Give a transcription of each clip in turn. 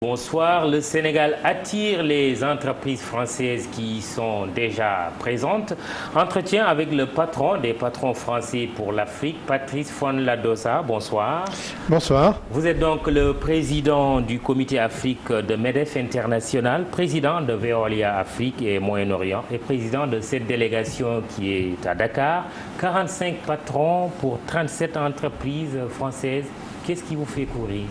Bonsoir. Le Sénégal attire les entreprises françaises qui sont déjà présentes. Entretien avec le patron des patrons français pour l'Afrique, Patrice Fonladosa. Bonsoir. Bonsoir. Vous êtes donc le président du comité Afrique de MEDEF International, président de Veolia Afrique et Moyen-Orient et président de cette délégation qui est à Dakar. 45 patrons pour 37 entreprises françaises. Qu'est-ce qui vous fait courir ?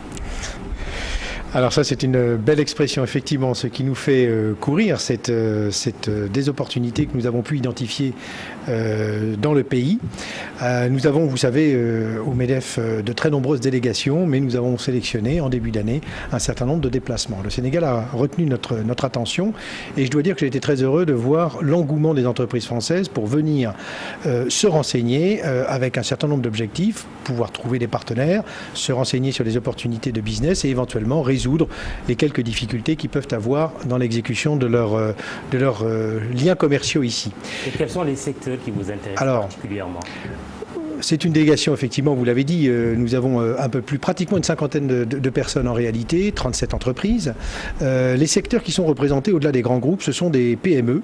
Alors ça, c'est une belle expression, effectivement. Ce qui nous fait courir, c'est des opportunités que nous avons pu identifier dans le pays. Nous avons, vous savez, au MEDEF, de très nombreuses délégations, mais nous avons sélectionné en début d'année un certain nombre de déplacements. Le Sénégal a retenu notre attention et je dois dire que j'ai été très heureux de voir l'engouement des entreprises françaises pour venir se renseigner avec un certain nombre d'objectifs, pouvoir trouver des partenaires, se renseigner sur les opportunités de business et éventuellement résoudre les quelques difficultés qu'ils peuvent avoir dans l'exécution de leurs liens commerciaux ici. Et quels sont les secteurs qui vous intéressent particulièrement ? C'est une délégation, effectivement, vous l'avez dit, nous avons un peu plus, pratiquement une cinquantaine de personnes en réalité, 37 entreprises. Les secteurs qui sont représentés au-delà des grands groupes, ce sont des PME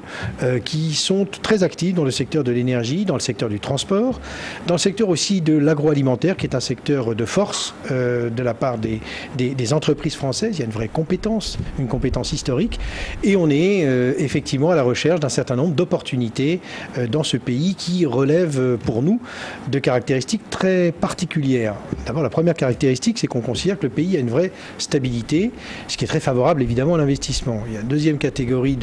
qui sont très actifs dans le secteur de l'énergie, dans le secteur du transport, dans le secteur aussi de l'agroalimentaire, qui est un secteur de force de la part des entreprises françaises. Il y a une vraie compétence, une compétence historique. Et on est effectivement à la recherche d'un certain nombre d'opportunités dans ce pays qui relèvent pour nous de caractéristiques très particulières. D'abord, la première caractéristique, c'est qu'on considère que le pays a une vraie stabilité, ce qui est très favorable évidemment à l'investissement. Il y a une deuxième catégorie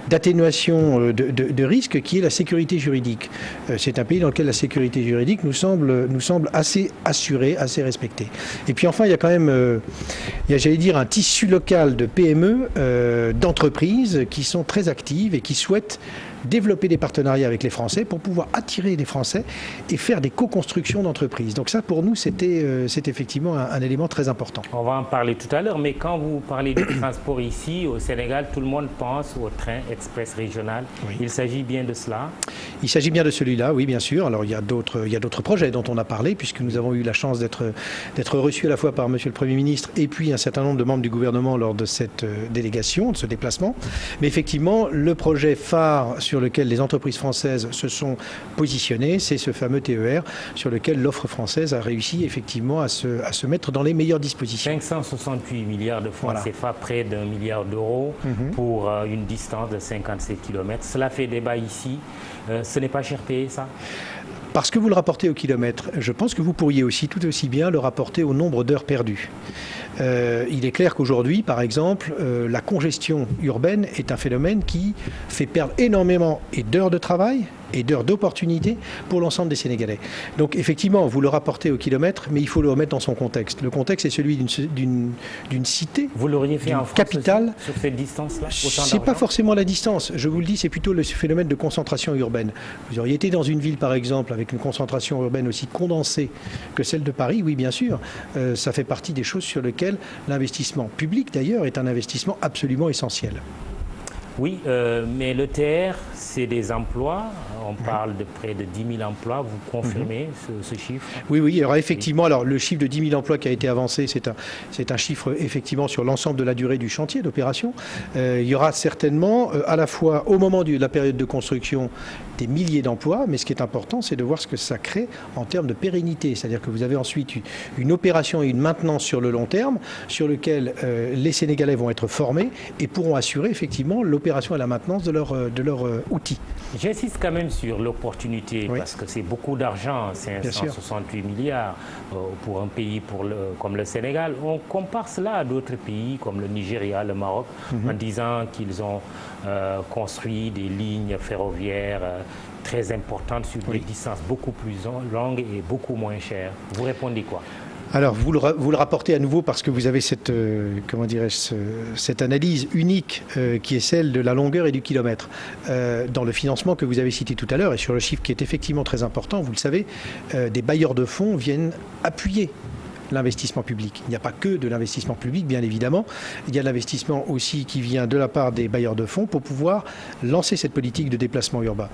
d'atténuation de risque qui est la sécurité juridique. C'est un pays dans lequel la sécurité juridique nous semble assez assurée, assez respectée. Et puis enfin, il y a quand même, j'allais dire, un tissu local de PME, d'entreprises qui sont très actives et qui souhaitent développer des partenariats avec les Français pour pouvoir attirer les Français et faire des co-constructions d'entreprises. Donc ça, pour nous, c'est effectivement un élément très important. On va en parler tout à l'heure, mais quand vous parlez du transport ici, au Sénégal, tout le monde pense au train express régional. Oui. Il s'agit bien de cela ? Il s'agit bien de celui-là, oui, bien sûr. Alors, il y a d'autres projets dont on a parlé, puisque nous avons eu la chance d'être reçus à la fois par Monsieur le Premier ministre et puis un certain nombre de membres du gouvernement lors de cette délégation, de ce déplacement. Mais effectivement, le projet phare sur lequel les entreprises françaises se sont positionnées, c'est ce fameux TER sur lequel l'offre française a réussi effectivement à se mettre dans les meilleures dispositions. 568 milliards de francs CFA, près d'1 milliard d'euros pour une distance de 57 km. Cela fait débat ici. Ce n'est pas cher payé, ça ? Parce que vous le rapportez au kilomètre, je pense que vous pourriez aussi tout aussi bien le rapporter au nombre d'heures perdues. Il est clair qu'aujourd'hui, par exemple, la congestion urbaine est un phénomène qui fait perdre énormément d'heures de travail et d'heures d'opportunités pour l'ensemble des Sénégalais. Donc effectivement, vous le rapportez au kilomètre, mais il faut le remettre dans son contexte. Le contexte est celui d'une cité, vous l'auriez fait en France capitale. Sur cette distance-là ? C'est pas forcément la distance. Je vous le dis, c'est plutôt le phénomène de concentration urbaine. Vous auriez été dans une ville, par exemple, avec une concentration urbaine aussi condensée que celle de Paris, oui, bien sûr. Ça fait partie des choses sur lesquelles l'investissement public, d'ailleurs, est un investissement absolument essentiel. Oui, mais le TR, c'est des emplois. On parle de près de 10 000 emplois. Vous confirmez ce chiffre ? Oui. Alors effectivement, le chiffre de 10 000 emplois qui a été avancé, c'est un chiffre effectivement sur l'ensemble de la durée du chantier d'opération. Il y aura certainement à la fois au moment de la période de construction des milliers d'emplois, mais ce qui est important, c'est de voir ce que ça crée en termes de pérennité. C'est-à-dire que vous avez ensuite une opération et une maintenance sur le long terme, sur lequel les Sénégalais vont être formés et pourront assurer effectivement l'opération et la maintenance de leur outil. J'insiste quand même sur l'opportunité, parce que c'est beaucoup d'argent, 568 milliards pour un pays comme le Sénégal. On compare cela à d'autres pays comme le Nigeria, le Maroc, en disant qu'ils ont construit des lignes ferroviaires très importantes sur des distances beaucoup plus longues et beaucoup moins chères. Vous répondez quoi ? Alors, vous le rapportez à nouveau parce que vous avez cette analyse unique qui est celle de la longueur et du kilomètre. Dans le financement que vous avez cité tout à l'heure et sur le chiffre qui est effectivement très important, vous le savez, des bailleurs de fonds viennent appuyer l'investissement public. Il n'y a pas que de l'investissement public, bien évidemment. Il y a l'investissement aussi qui vient de la part des bailleurs de fonds pour pouvoir lancer cette politique de déplacement urbain.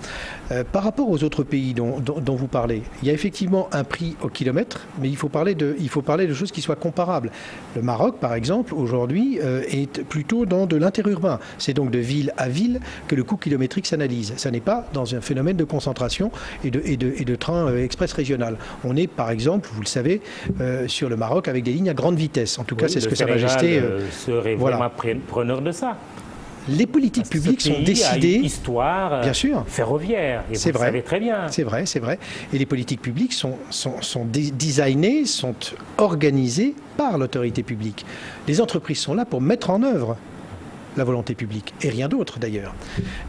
Par rapport aux autres pays dont vous parlez, il y a effectivement un prix au kilomètre, mais il faut parler de choses qui soient comparables. Le Maroc, par exemple, aujourd'hui, est plutôt dans de interurbain. C'est donc de ville à ville que le coût kilométrique s'analyse. Ça n'est pas dans un phénomène de concentration et de train express régional. On est, par exemple, vous le savez, sur le Maroc avec des lignes à grande vitesse. En tout cas, c'est ce que Sa Majesté serait vraiment preneur de ça. Les politiques publiques sont décidées. A une histoire bien sûr, ferroviaire. Et vous le savez très bien. C'est vrai. Et les politiques publiques sont designées, sont organisées par l'autorité publique. Les entreprises sont là pour mettre en œuvre la volonté publique, et rien d'autre d'ailleurs.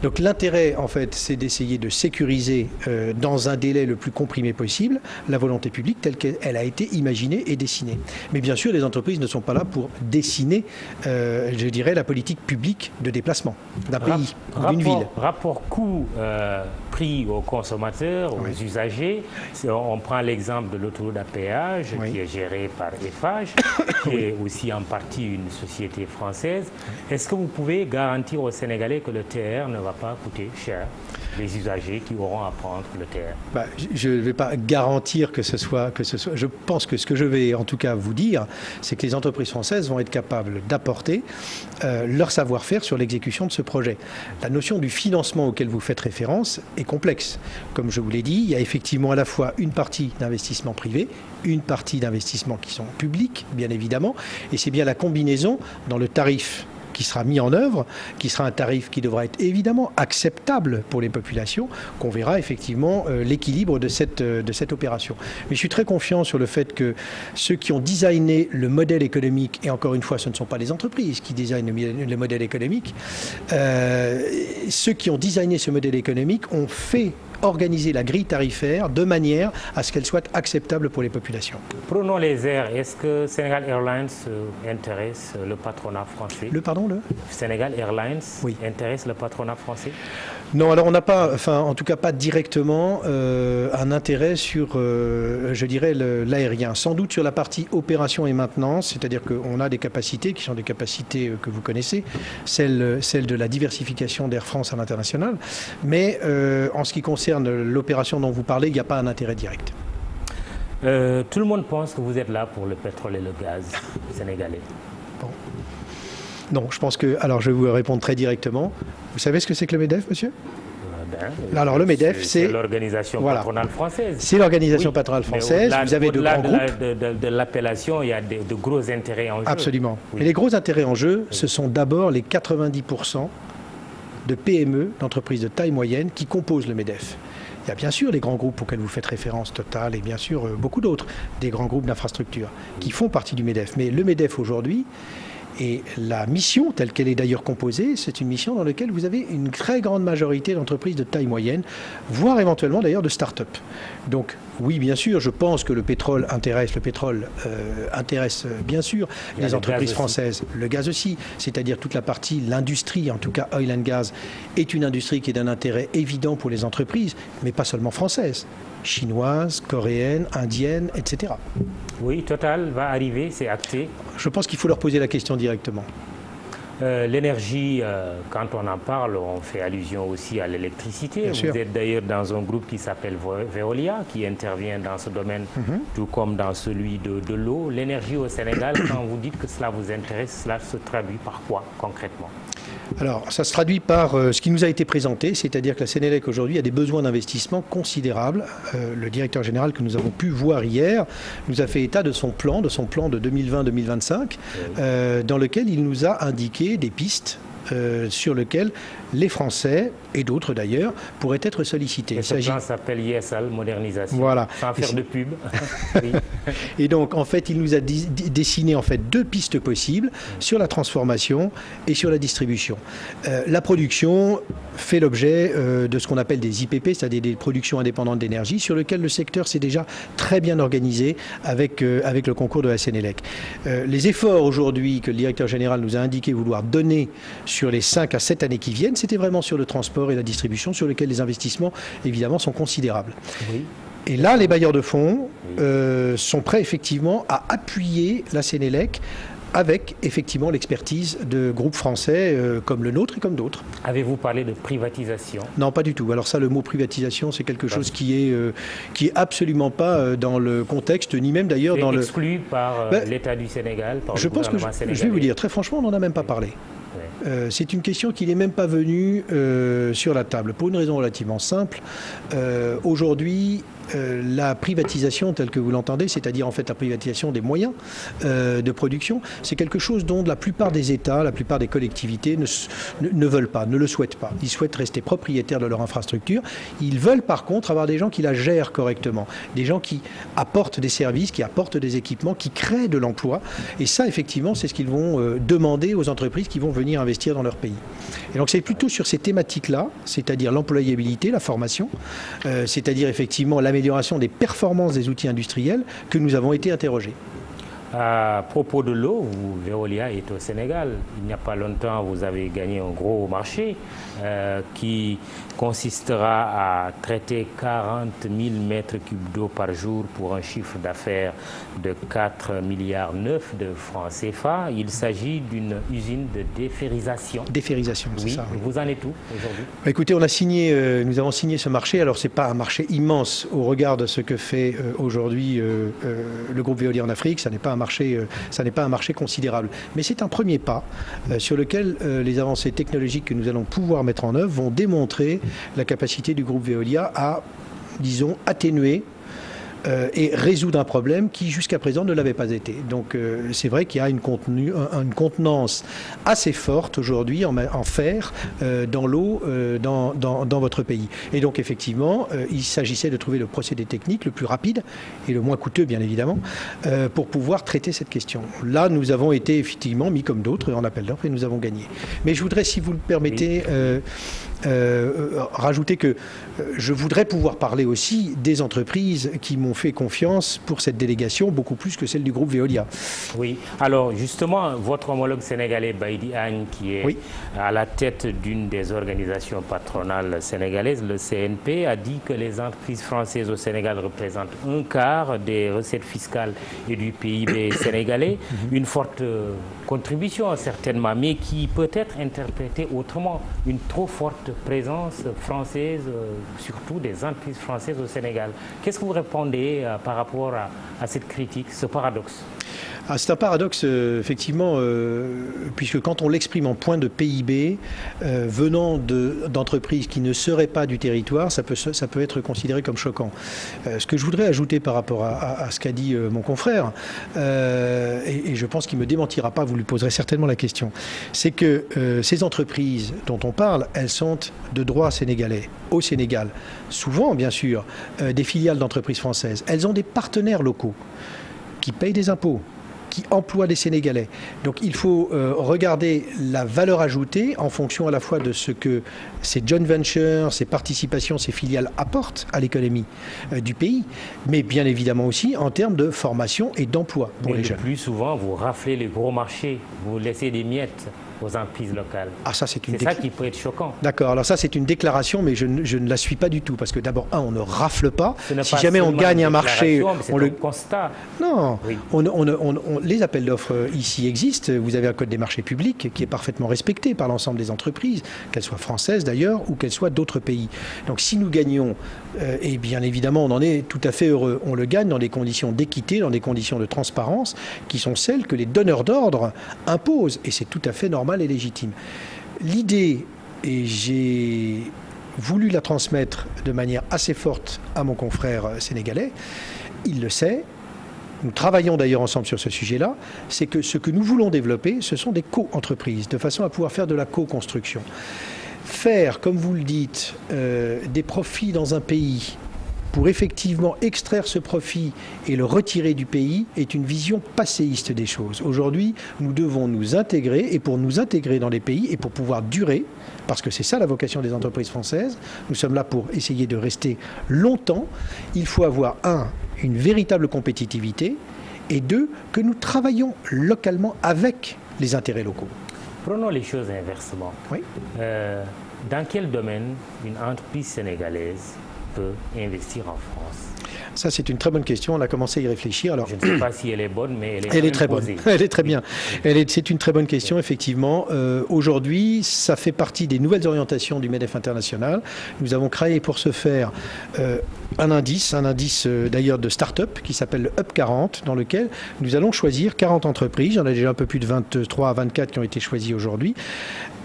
Donc l'intérêt, en fait, c'est d'essayer de sécuriser dans un délai le plus comprimé possible la volonté publique telle qu'elle a été imaginée et dessinée. Mais bien sûr, les entreprises ne sont pas là pour dessiner, je dirais, la politique publique de déplacement d'un pays ou d'une ville. Rapport coût-prix aux consommateurs, aux usagers. On prend l'exemple de l'autoroute à péage qui est gérée par Eiffage, qui est aussi en partie une société française. Est-ce que vous pouvez garantir aux Sénégalais que le TER ne va pas coûter cher, les usagers qui auront à prendre le TER? Je ne vais pas garantir que ce soit. Je pense que ce que je vais en tout cas vous dire, c'est que les entreprises françaises vont être capables d'apporter leur savoir-faire sur l'exécution de ce projet. La notion du financement auquel vous faites référence est complexe. Comme je vous l'ai dit, il y a effectivement à la fois une partie d'investissement privé, une partie d'investissement qui sont publics, bien évidemment, et c'est bien la combinaison dans le tarif qui sera mis en œuvre, qui sera un tarif qui devra être évidemment acceptable pour les populations, qu'on verra effectivement l'équilibre de cette opération. Mais je suis très confiant sur le fait que ceux qui ont designé le modèle économique, et encore une fois, ce ne sont pas les entreprises qui designent le modèle économique, ceux qui ont designé ce modèle économique ont fait organiser la grille tarifaire de manière à ce qu'elle soit acceptable pour les populations. Prenons les airs. Est-ce que Senegal Airlines intéresse le patronat français? Senegal Airlines intéresse le patronat français? Non, alors on n'a pas, en tout cas pas directement un intérêt sur, je dirais, l'aérien. Sans doute sur la partie opération et maintenance, c'est-à-dire qu'on a des capacités qui sont des capacités que vous connaissez, celle de la diversification d'Air France à l'international. Mais en ce qui concerne l'opération dont vous parlez, il n'y a pas un intérêt direct. Tout le monde pense que vous êtes là pour le pétrole et le gaz sénégalais. Bon. Non, je pense que... Alors, je vais vous répondre très directement. Vous savez ce que c'est que le MEDEF, monsieur ? Alors, le MEDEF, c'est l'organisation patronale française. C'est l'organisation patronale française. Vous avez de grands groupes. De l'appellation, il y a de gros intérêts en jeu. Absolument. Oui. Et les gros intérêts en jeu, ce sont d'abord les 90% de PME, d'entreprises de taille moyenne, qui composent le MEDEF. Il y a bien sûr les grands groupes auxquels vous faites référence, Total, et bien sûr beaucoup d'autres, des grands groupes d'infrastructures qui font partie du MEDEF. Mais le MEDEF aujourd'hui, et la mission, telle qu'elle est d'ailleurs composée, c'est une mission dans laquelle vous avez une très grande majorité d'entreprises de taille moyenne, voire éventuellement d'ailleurs de start-up. Donc oui, bien sûr, je pense que le pétrole intéresse bien sûr les entreprises françaises. Le gaz aussi, c'est-à-dire toute la partie, l'industrie, en tout cas oil and gas, est une industrie qui est d'un intérêt évident pour les entreprises, mais pas seulement françaises. Chinoises, coréennes, indiennes, etc. Oui, Total va arriver, c'est acté. Je pense qu'il faut leur poser la question directement. L'énergie, quand on en parle, on fait allusion aussi à l'électricité. Vous êtes d'ailleurs dans un groupe qui s'appelle Veolia, qui intervient dans ce domaine, tout comme dans celui de l'eau. L'énergie au Sénégal, quand vous dites que cela vous intéresse, cela se traduit par quoi concrètement ? Alors, ça se traduit par ce qui nous a été présenté, c'est-à-dire que la Sénélec aujourd'hui a des besoins d'investissement considérables. Le directeur général que nous avons pu voir hier nous a fait état de son plan de 2020-2025, dans lequel il nous a indiqué des pistes sur lesquelles les Français, et d'autres d'ailleurs, pourraient être sollicités. Et ce plan s'appelle ISL, modernisation, voilà. Sans faire de pub. Oui. Et donc, en fait, il nous a dessiné en fait deux pistes possibles sur la transformation et sur la distribution. La production fait l'objet de ce qu'on appelle des IPP, c'est-à-dire des productions indépendantes d'énergie, sur lesquelles le secteur s'est déjà très bien organisé avec le concours de la Sénélec. Les efforts aujourd'hui que le directeur général nous a indiqué vouloir donner sur les 5 à 7 années qui viennent, c'était vraiment sur le transport et la distribution, sur lesquels les investissements, évidemment, sont considérables. Oui. Et là, les bailleurs de fonds sont prêts effectivement à appuyer la Sénélec avec effectivement l'expertise de groupes français comme le nôtre et comme d'autres. Avez-vous parlé de privatisation? Non, pas du tout. Alors ça, le mot privatisation, c'est quelque chose qui est absolument pas dans le contexte, ni même d'ailleurs dans le... exclu par l'État du Sénégal, par le gouvernement sénégalais. Je vais vous dire, très franchement, on n'en a même pas parlé. C'est une question qui n'est même pas venue sur la table, pour une raison relativement simple. Aujourd'hui, la privatisation telle que vous l'entendez, c'est-à-dire en fait la privatisation des moyens de production, c'est quelque chose dont la plupart des États, la plupart des collectivités ne veulent pas, ne le souhaitent pas. Ils souhaitent rester propriétaires de leur infrastructure. Ils veulent par contre avoir des gens qui la gèrent correctement, des gens qui apportent des services, qui apportent des équipements, qui créent de l'emploi. Et ça, effectivement, c'est ce qu'ils vont demander aux entreprises qui vont venir investir dans leur pays. Et donc c'est plutôt sur ces thématiques-là, c'est-à-dire l'employabilité, la formation, c'est-à-dire effectivement l'amélioration des performances des outils industriels que nous avons été interrogés. À propos de l'eau, Veolia est au Sénégal. Il n'y a pas longtemps, vous avez gagné un gros marché qui consistera à traiter 40 000 mètres cubes d'eau par jour pour un chiffre d'affaires de 4,9 milliards de francs CFA. Il s'agit d'une usine de déferrisation. Déferrisation, c'est ça. Oui. Vous en êtes où aujourd'hui? Écoutez, nous avons signé ce marché. Alors, ce n'est pas un marché immense au regard de ce que fait aujourd'hui le groupe Veolia en Afrique. Ça n'est pas un marché considérable. Mais c'est un premier pas sur lequel les avancées technologiques que nous allons pouvoir mettre en œuvre vont démontrer la capacité du groupe Veolia à, disons, atténuer et résoudre un problème qui jusqu'à présent ne l'avait pas été. Donc c'est vrai qu'il y a une contenance assez forte aujourd'hui en fer dans l'eau dans votre pays. Et donc effectivement, il s'agissait de trouver le procédé technique le plus rapide et le moins coûteux bien évidemment pour pouvoir traiter cette question. Là, nous avons été effectivement mis comme d'autres en appel d'offres et nous avons gagné. Mais je voudrais, si vous le permettez, rajouter que je voudrais pouvoir parler aussi des entreprises qui m'ont fait confiance pour cette délégation, beaucoup plus que celle du groupe Veolia. Oui, alors justement, votre homologue sénégalais Baïdi Agne, qui est à la tête d'une des organisations patronales sénégalaises, le CNP, a dit que les entreprises françaises au Sénégal représentent un quart des recettes fiscales et du PIB sénégalais. Une forte contribution certainement, mais qui peut être interprétée autrement. Une trop forte présence française, surtout des entreprises françaises au Sénégal. Qu'est-ce que vous répondez par rapport à cette critique, ce paradoxe? C'est un paradoxe, effectivement, puisque quand on l'exprime en point de PIB, venant d'entreprises qui ne seraient pas du territoire, ça peut être considéré comme choquant. Ce que je voudrais ajouter par rapport à ce qu'a dit mon confrère, et je pense qu'il ne me démentira pas, vous lui poserez certainement la question, c'est que ces entreprises dont on parle, elles sont de droit sénégalais, au Sénégal. Souvent, bien sûr, des filiales d'entreprises françaises. Elles ont des partenaires locaux qui payent des impôts, qui emploient des Sénégalais. Donc il faut regarder la valeur ajoutée en fonction à la fois de ce que ces joint ventures, ces participations, ces filiales apportent à l'économie du pays, mais bien évidemment aussi en termes de formation et d'emploi pour les jeunes. Le plus souvent, vous raflez les gros marchés, vous laissez des miettes aux entreprises locales. Ah, ça, c'est ça qui peut être choquant. D'accord, alors ça c'est une déclaration, mais je ne la suis pas du tout, parce que d'abord, on ne rafle pas. Si jamais on gagne un marché, on le constate. Non, oui. Les appels d'offres ici existent. Vous avez un code des marchés publics qui est parfaitement respecté par l'ensemble des entreprises, qu'elles soient françaises d'ailleurs, ou qu'elles soient d'autres pays. Donc si nous gagnons, et bien évidemment on en est tout à fait heureux, on le gagne dans des conditions d'équité, dans des conditions de transparence, qui sont celles que les donneurs d'ordre imposent, et c'est tout à fait normal et légitime. L'idée, et j'ai voulu la transmettre de manière assez forte à mon confrère sénégalais, il le sait, nous travaillons d'ailleurs ensemble sur ce sujet-là, c'est que ce que nous voulons développer, ce sont des co-entreprises, de façon à pouvoir faire de la co-construction. Faire, comme vous le dites, des profits dans un pays pour effectivement extraire ce profit et le retirer du pays est une vision passéiste des choses. Aujourd'hui, nous devons nous intégrer, et pour nous intégrer dans les pays et pour pouvoir durer, parce que c'est ça la vocation des entreprises françaises, nous sommes là pour essayer de rester longtemps, il faut avoir, une véritable compétitivité, et deux, que nous travaillons localement avec les intérêts locaux. Prenons les choses inversement. Oui. Dans quel domaine une entreprise sénégalaise peut investir en France? Ça, c'est une très bonne question. On a commencé à y réfléchir. Alors, je ne sais pas si elle est bonne, mais elle est très bonne. Elle est très bien. C'est une très bonne question, effectivement. Aujourd'hui, ça fait partie des nouvelles orientations du MEDEF International. Nous avons créé pour ce faire un indice d'ailleurs de start-up qui s'appelle le Up 40, dans lequel nous allons choisir 40 entreprises. Il y en a déjà un peu plus de 23 à 24 qui ont été choisies aujourd'hui,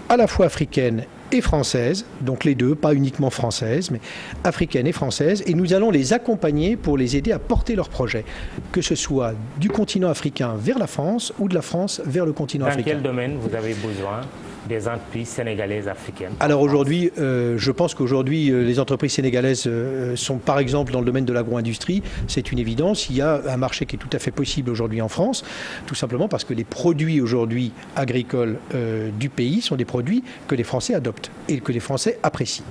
à la fois africaines et françaises, donc les deux, pas uniquement françaises, mais africaines et françaises, et nous allons les accompagner pour les aider à porter leurs projets, que ce soit du continent africain vers la France ou de la France vers le continent africain. Dans quel domaine vous avez besoin des entreprises sénégalaises africaines? Alors aujourd'hui, je pense qu'aujourd'hui, les entreprises sénégalaises sont par exemple dans le domaine de l'agro-industrie. C'est une évidence. Il y a un marché qui est tout à fait possible aujourd'hui en France, tout simplement parce que les produits aujourd'hui agricoles du pays sont des produits que les Français adoptent et que les Français apprécient.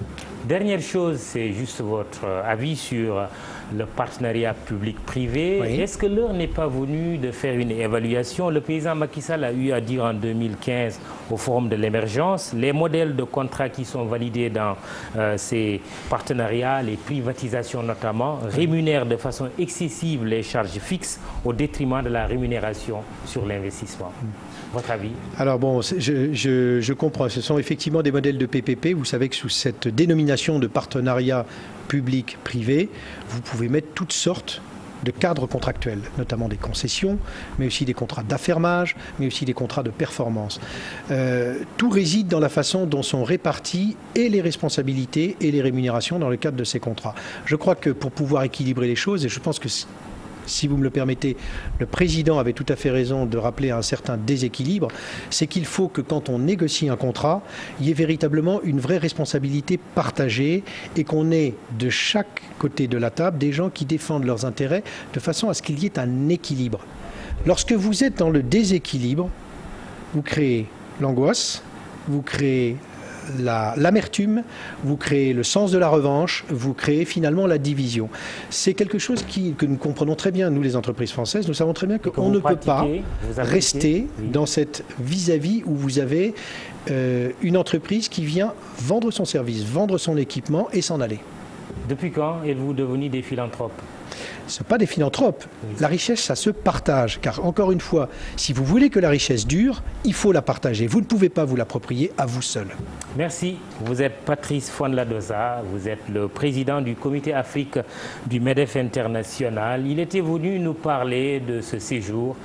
Dernière chose, c'est juste votre avis sur le partenariat public-privé. Oui. Est-ce que l'heure n'est pas venue de faire une évaluation? Le président Macky Sall a eu à dire en 2015 au Forum de l'émergence, les modèles de contrats qui sont validés dans ces partenariats, les privatisations notamment, rémunèrent de façon excessive les charges fixes au détriment de la rémunération sur l'investissement. Votre avis? Alors bon, je comprends. Ce sont effectivement des modèles de PPP. Vous savez que sous cette dénomination de partenariat public-privé, vous pouvez mettre toutes sortes de cadres contractuels, notamment des concessions, mais aussi des contrats d'affermage, mais aussi des contrats de performance. Tout réside dans la façon dont sont réparties et les responsabilités et les rémunérations dans le cadre de ces contrats. Je crois que pour pouvoir équilibrer les choses, et je pense que si vous me le permettez, le président avait tout à fait raison de rappeler un certain déséquilibre, c'est qu'il faut que quand on négocie un contrat, il y ait véritablement une vraie responsabilité partagée et qu'on ait de chaque côté de la table des gens qui défendent leurs intérêts de façon à ce qu'il y ait un équilibre. Lorsque vous êtes dans le déséquilibre, vous créez l'angoisse, vous créez l'amertume, vous créez le sens de la revanche, vous créez finalement la division. C'est quelque chose que nous comprenons très bien, nous les entreprises françaises, nous savons très bien qu'on ne peut pas rester dans cette vis-à-vis où vous avez une entreprise qui vient vendre son service, vendre son équipement et s'en aller. Depuis quand êtes-vous devenus des philanthropes? Ce ne sont pas des philanthropes. La richesse, ça se partage. Car encore une fois, si vous voulez que la richesse dure, il faut la partager. Vous ne pouvez pas vous l'approprier à vous seul. Merci. Vous êtes Patrice Fonladoza. Vous êtes le président du comité Afrique du MEDEF International. Il était venu nous parler de ce séjour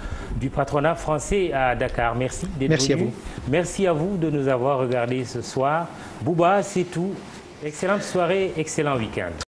du patronat français à Dakar. Merci d'être venu. Merci à vous. Merci à vous de nous avoir regardés ce soir. Bouba, c'est tout. Excellente soirée, excellent week-end.